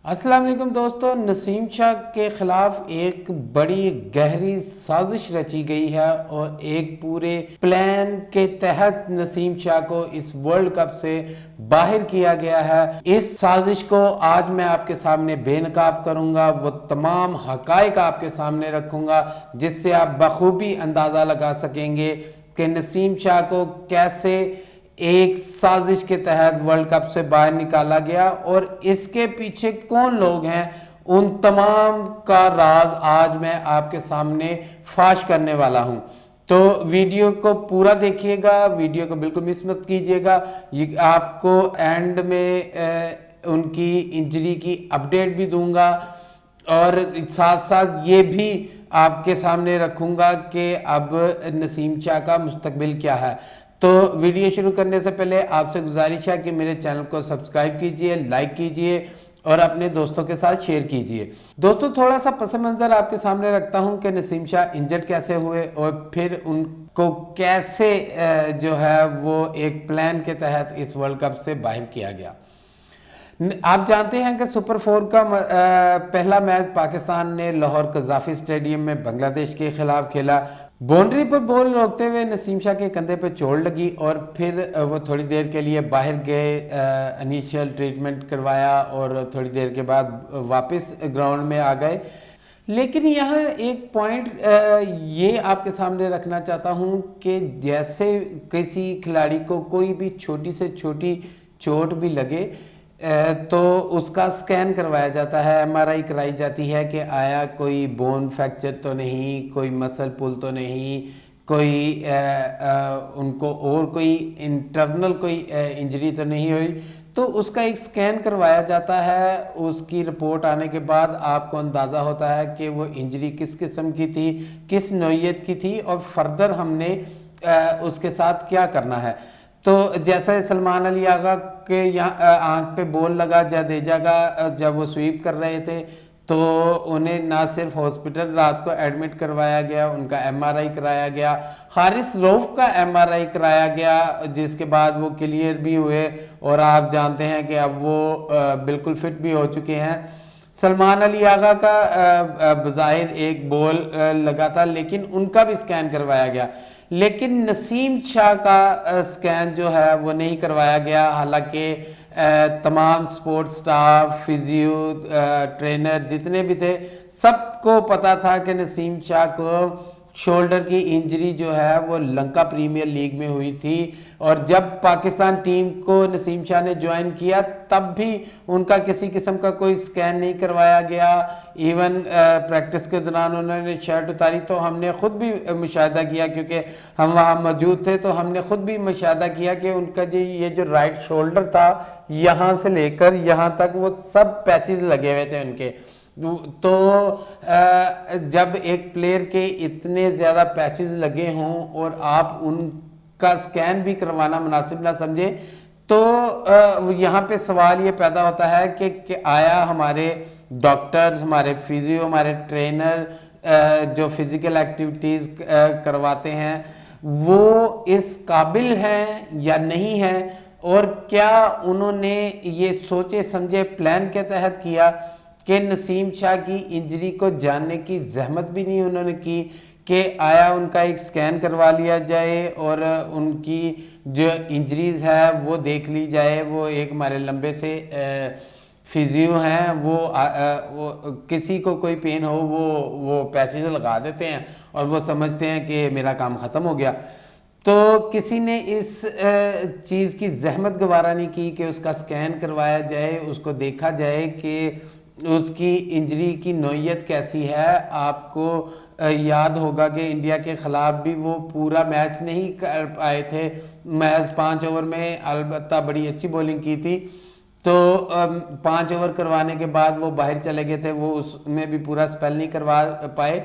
अस्सलाम वालेकुम दोस्तों, नसीम शाह के ख़िलाफ़ एक बड़ी गहरी साजिश रची गई है और एक पूरे प्लान के तहत नसीम शाह को इस वर्ल्ड कप से बाहर किया गया है। इस साजिश को आज मैं आपके सामने बेनकाब करूंगा, वो तमाम हकायक आपके सामने रखूंगा जिससे आप बखूबी अंदाज़ा लगा सकेंगे कि नसीम शाह को कैसे एक साजिश के तहत वर्ल्ड कप से बाहर निकाला गया और इसके पीछे कौन लोग हैं। उन तमाम का राज आज मैं आपके सामने फाश करने वाला हूं, तो वीडियो को पूरा देखिएगा, वीडियो को बिल्कुल मिस मत कीजिएगा। ये आपको एंड में उनकी इंजरी की अपडेट भी दूंगा और साथ साथ ये भी आपके सामने रखूंगा कि अब नसीम शाह का मुस्तकबिल क्या है। तो वीडियो शुरू करने से पहले आपसे गुजारिश है कि मेरे चैनल को सब्सक्राइब कीजिए, लाइक कीजिए और अपने दोस्तों के साथ शेयर कीजिए। दोस्तों, थोड़ा सा पस मंज़र आपके सामने रखता हूं कि नसीम शाह इंजर्ड कैसे हुए और फिर उनको कैसे जो है वो एक प्लान के तहत इस वर्ल्ड कप से बाहर किया गया। आप जानते हैं कि सुपर 4 का पहला मैच पाकिस्तान ने लाहौर कज़ाफी स्टेडियम में बांग्लादेश के खिलाफ खेला। बाउंड्री पर बॉल रोकते हुए नसीम शाह के कंधे पर चोट लगी और फिर वो थोड़ी देर के लिए बाहर गए, इनिशियल ट्रीटमेंट करवाया और थोड़ी देर के बाद वापस ग्राउंड में आ गए। लेकिन यहाँ एक पॉइंट ये आपके सामने रखना चाहता हूँ कि जैसे किसी खिलाड़ी को कोई भी छोटी से छोटी चोट भी लगे तो उसका स्कैन करवाया जाता है, एमआरआई कराई जाती है कि आया कोई बोन फ्रैक्चर तो नहीं, कोई मसल पुल तो नहीं, कोई उनको और कोई इंटरनल कोई इंजरी तो नहीं हुई। तो उसका एक स्कैन करवाया जाता है। उसकी रिपोर्ट आने के बाद आपको अंदाज़ा होता है कि वो इंजरी किस किस्म की थी, किस नौइयत की थी और फर्दर हमने उसके साथ क्या करना है। तो जैसे सलमान अली आगा के यहाँ आंख पे बॉल लगा जडेजा का, जब वो स्वीप कर रहे थे तो उन्हें ना सिर्फ हॉस्पिटल रात को एडमिट करवाया गया, उनका एमआरआई कराया गया, हारिस रऊफ का एमआरआई कराया गया जिसके बाद वो क्लियर भी हुए और आप जानते हैं कि अब वो बिल्कुल फिट भी हो चुके हैं। सलमान अली आगा का बज़ाहिर एक बॉल लगा था लेकिन उनका भी स्कैन करवाया गया, लेकिन नसीम शाह का स्कैन जो है वो नहीं करवाया गया। हालांकि तमाम स्पोर्ट्स स्टाफ, फिजियो, ट्रेनर जितने भी थे सबको पता था कि नसीम शाह को शोल्डर की इंजरी जो है वो लंका प्रीमियर लीग में हुई थी और जब पाकिस्तान टीम को नसीम शाह ने ज्वाइन किया तब भी उनका किसी किस्म का कोई स्कैन नहीं करवाया गया। इवन प्रैक्टिस के दौरान उन्होंने शर्ट उतारी तो हमने खुद भी मुशाहिदा किया, क्योंकि हम वहाँ मौजूद थे, तो हमने खुद भी मुशाहिदा किया कि उनका ये जो राइट शोल्डर था यहाँ से लेकर यहाँ तक वो सब पैचेस लगे हुए थे उनके। तो जब एक प्लेयर के इतने ज़्यादा पैचेस लगे हों और आप उनका स्कैन भी करवाना मुनासिब ना समझे तो यहाँ पे सवाल ये पैदा होता है कि आया हमारे डॉक्टर्स, हमारे फिजियो, हमारे ट्रेनर जो फिज़िकल एक्टिविटीज़ करवाते हैं वो इस काबिल हैं या नहीं हैं, और क्या उन्होंने ये सोचे समझे प्लान के तहत किया कि नसीम शाह की इंजरी को जानने की जहमत भी नहीं उन्होंने की कि आया उनका एक स्कैन करवा लिया जाए और उनकी जो इंजरीज है वो देख ली जाए। वो एक हमारे लंबे से फिजियो हैं, वो किसी को कोई पेन हो वो पैचेज लगा देते हैं और वो समझते हैं कि मेरा काम ख़त्म हो गया। तो किसी ने इस चीज़ की जहमत गवारा नहीं की कि उसका स्कैन करवाया जाए, उसको देखा जाए कि उसकी इंजरी की नौइयत कैसी है। आपको याद होगा कि इंडिया के ख़िलाफ़ भी वो पूरा मैच नहीं कर पाए थे, मैच 5 ओवर में अलबत्ता बड़ी अच्छी बॉलिंग की थी, तो 5 ओवर करवाने के बाद वो बाहर चले गए थे, वो उसमें भी पूरा स्पेल नहीं करवा पाए।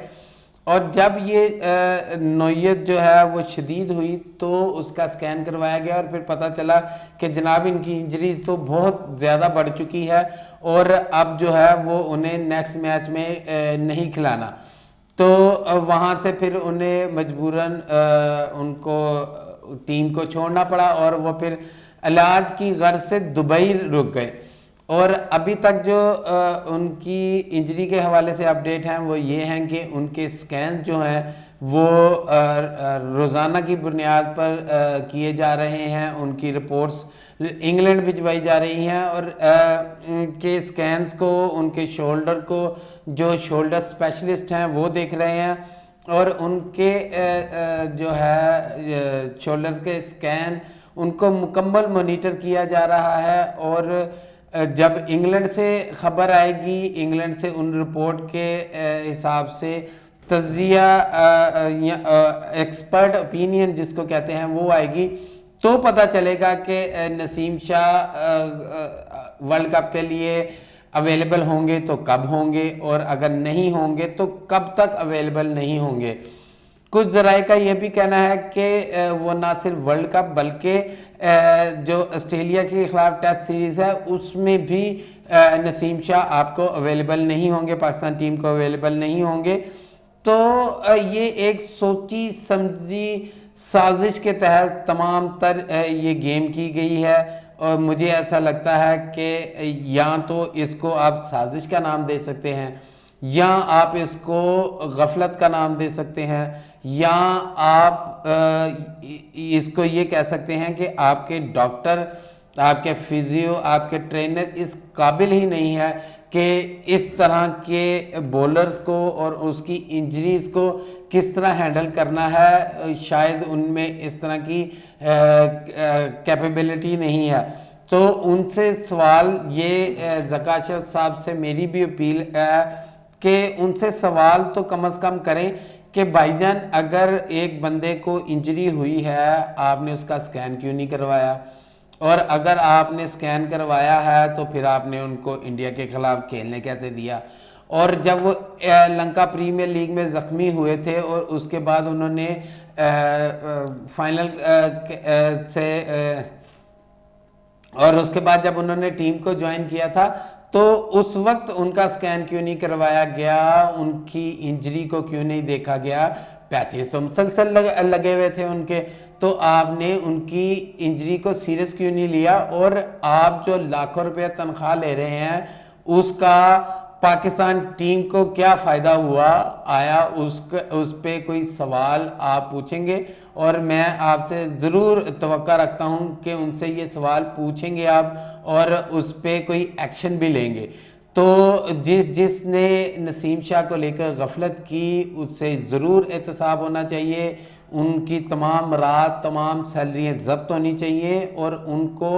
और जब ये नौइयत जो है वो शदीद हुई तो उसका स्कैन करवाया गया और फिर पता चला कि जनाब इनकी इंजरी तो बहुत ज़्यादा बढ़ चुकी है और अब जो है वो उन्हें नेक्स्ट मैच में नहीं खिलाना। तो वहाँ से फिर उन्हें मजबूरन उनको टीम को छोड़ना पड़ा और वो फिर इलाज की गर्ज से दुबई रुक गए और अभी तक जो उनकी इंजरी के हवाले से अपडेट हैं वो ये हैं कि उनके स्कैन जो हैं वो रोज़ाना की बुनियाद पर किए जा रहे हैं। उनकी रिपोर्ट्स इंग्लैंड भिजवाई जा रही हैं और उनके स्कैन्स को, उनके शोल्डर को जो शोल्डर स्पेशलिस्ट हैं वो देख रहे हैं और उनके जो है शोल्डर के स्कैन उनको मुकम्मल मॉनिटर किया जा रहा है। और जब इंग्लैंड से खबर आएगी, इंग्लैंड से उन रिपोर्ट के हिसाब से तज्जिया एक्सपर्ट ओपिनियन जिसको कहते हैं वो आएगी, तो पता चलेगा कि नसीम शाह वर्ल्ड कप के लिए अवेलेबल होंगे तो कब होंगे, और अगर नहीं होंगे तो कब तक अवेलेबल नहीं होंगे। कुछ ज़राए का ये भी कहना है कि वो ना सिर्फ वर्ल्ड कप बल्कि जो ऑस्ट्रेलिया के खिलाफ टेस्ट सीरीज़ है उसमें भी नसीम शाह आपको अवेलेबल नहीं होंगे, पाकिस्तान टीम को अवेलेबल नहीं होंगे। तो ये एक सोची समझी साजिश के तहत तमाम तर ये गेम की गई है और मुझे ऐसा लगता है कि या तो इसको आप साजिश का नाम दे सकते हैं, या आप इसको गफलत का नाम दे सकते हैं, या आप इसको ये कह सकते हैं कि आपके डॉक्टर, आपके फिजियो, आपके ट्रेनर इस काबिल ही नहीं है कि इस तरह के बॉलर्स को और उसकी इंजरीज को किस तरह हैंडल करना है, शायद उनमें इस तरह की कैपेबिलिटी नहीं है। तो उनसे सवाल ये ज़काशत साहब से मेरी भी अपील है कि उनसे सवाल तो कम से कम करें कि भाईजान अगर एक बंदे को इंजरी हुई है आपने उसका स्कैन क्यों नहीं करवाया, और अगर आपने स्कैन करवाया है तो फिर आपने उनको इंडिया के खिलाफ खेलने कैसे दिया। और जब वो लंका प्रीमियर लीग में ज़ख्मी हुए थे और उसके बाद उन्होंने फाइनल से और उसके बाद जब उन्होंने टीम को ज्वाइन किया था तो उस वक्त उनका स्कैन क्यों नहीं करवाया गया, उनकी इंजरी को क्यों नहीं देखा गया। पैचेस तो मुसलसल लगे हुए थे उनके, तो आपने उनकी इंजरी को सीरियस क्यों नहीं लिया। और आप जो लाखों रुपए तनख्वाह ले रहे हैं उसका पाकिस्तान टीम को क्या फ़ायदा हुआ, आया उस पे कोई सवाल आप पूछेंगे, और मैं आपसे ज़रूर तवक्का रखता हूं कि उनसे ये सवाल पूछेंगे आप और उस पे कोई एक्शन भी लेंगे। तो जिसने नसीम शाह को लेकर गफलत की उससे ज़रूर एहतसाब होना चाहिए, उनकी तमाम रात तमाम सैलरियाँ ज़ब्त होनी चाहिए और उनको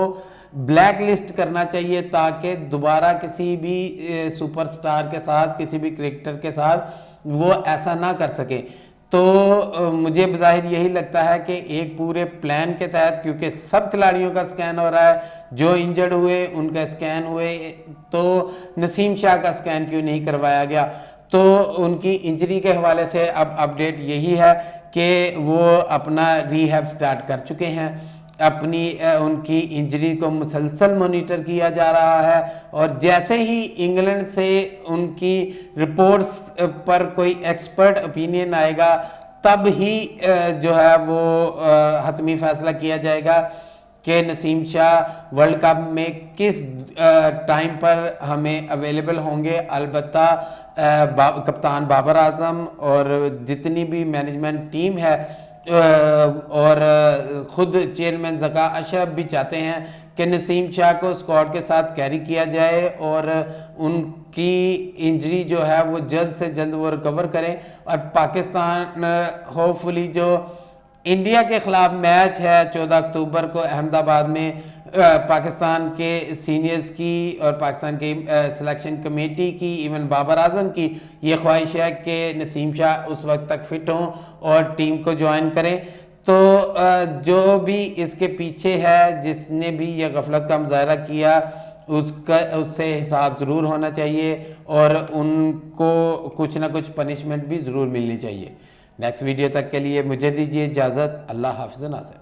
ब्लैक लिस्ट करना चाहिए ताकि दोबारा किसी भी सुपरस्टार के साथ, किसी भी क्रिकेटर के साथ वो ऐसा ना कर सके। तो मुझे बज़ाहिर यही लगता है कि एक पूरे प्लान के तहत, क्योंकि सब खिलाड़ियों का स्कैन हो रहा है, जो इंजर्ड हुए उनका स्कैन हुए, तो नसीम शाह का स्कैन क्यों नहीं करवाया गया। तो उनकी इंजरी के हवाले से अब अपडेट यही है कि वो अपना रिहैब स्टार्ट कर चुके हैं, अपनी उनकी इंजरी को मुसलसल मॉनिटर किया जा रहा है, और जैसे ही इंग्लैंड से उनकी रिपोर्ट्स पर कोई एक्सपर्ट ओपिनियन आएगा तब ही जो है वो हतमी फैसला किया जाएगा कि नसीम शाह वर्ल्ड कप में किस टाइम पर हमें अवेलेबल होंगे। अलबत्ता कप्तान बाबर आजम और जितनी भी मैनेजमेंट टीम है और ख़ुद चेयरमैन ज़का अशरफ भी चाहते हैं कि नसीम शाह को स्क्वाड के साथ कैरी किया जाए और उनकी इंजरी जो है वो जल्द से जल्द वो रिकवर करें, और पाकिस्तान होपफुली जो इंडिया के ख़िलाफ़ मैच है 14 अक्टूबर को अहमदाबाद में, पाकिस्तान के सीनियर्स की और पाकिस्तान की सिलेक्शन कमेटी की, इवन बाबर आजम की ये ख्वाहिश है कि नसीम शाह उस वक्त तक फिट हों और टीम को ज्वाइन करें। तो जो भी इसके पीछे है, जिसने भी ये गफलत का मुजाहरा किया, उससे हिसाब ज़रूर होना चाहिए और उनको कुछ ना कुछ पनिशमेंट भी ज़रूर मिलनी चाहिए। नेक्स्ट वीडियो तक के लिए मुझे दीजिए इजाज़त। अल्लाह हाफ़िज़ नासिर।